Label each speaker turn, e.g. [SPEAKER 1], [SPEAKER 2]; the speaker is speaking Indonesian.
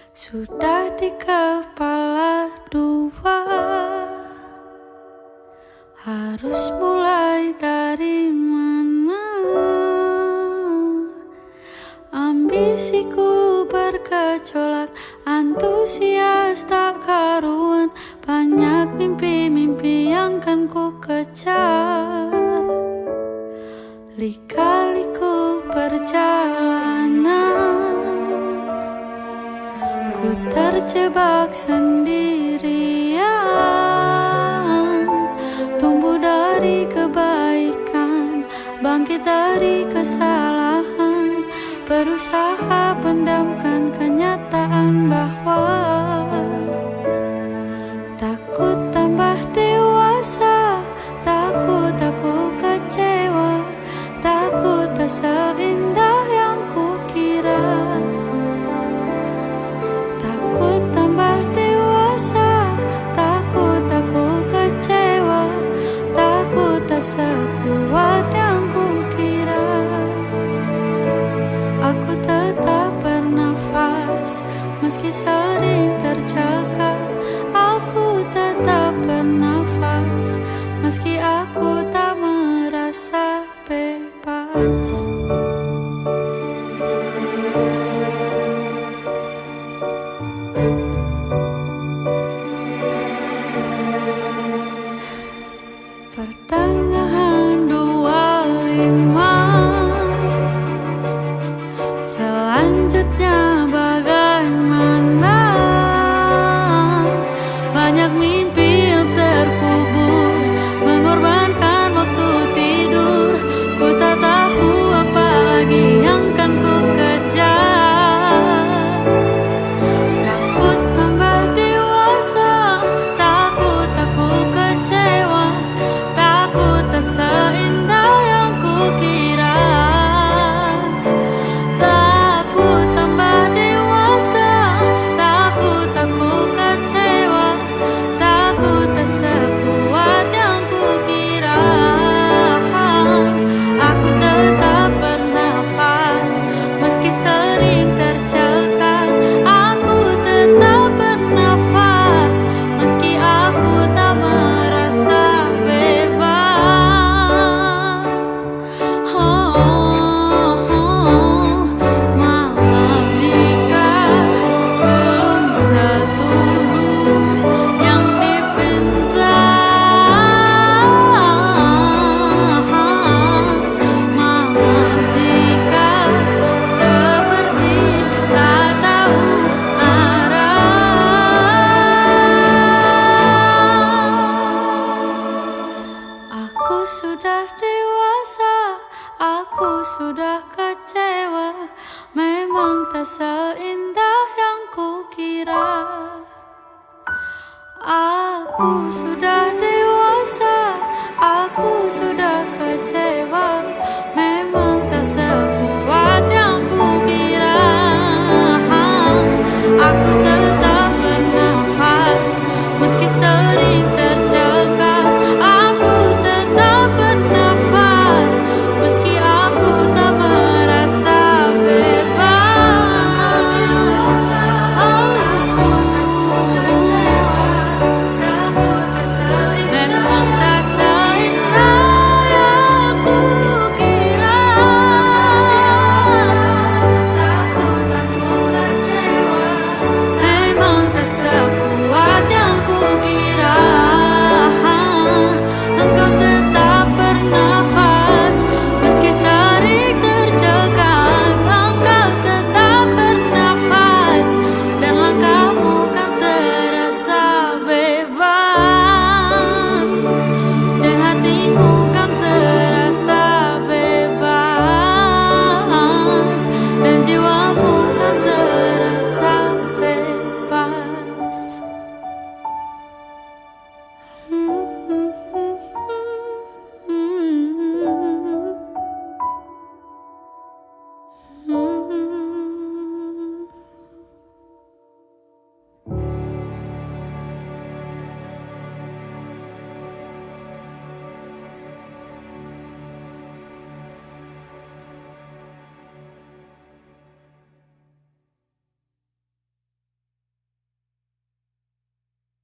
[SPEAKER 1] Sudah di kepala dua, harus mulai dari mana? Ambisiku bergejolak, antusias tak karuan, banyak mimpi-mimpi yang kan ku kejar. Lika-liku perjalanan, ku terjebak sendirian. Tumbuh dari kebaikan, bangkit dari kesalahan, berusaha pendamkan kenyataan bahwa takut tambah dewasa, takut aku kecewa, takut tak seindah yang kukira. Takut tambah dewasa, takut aku kecewa, takut tak sekuat yang kukira. Aku tetap bernafas meski sering tercekat. Aku tetap bernafas meski aku tak merasa bebas. Pertengahan 25, selanjutnya bagaimana? Banyak mimpi yang terkubur, mengorbankan waktu tidur. Ku tak tahu apa lagi yang kan ku kejar. Takut tambah dewasa, takut aku kecewa, takut tak seindah yang kukira. Takut tambah dewasa, takut aku kecewa, takut tak sekuat yang kukira. Aku tetap bernafas meski sering tercekat. Aku tetap bernafas meski aku tak merasa bebas. Maaf jika belum setulus yang dipinta. Maaf jika seperti tak tahu arah. Aku sudah dewasa, aku sudah kecewa, memang tak seindah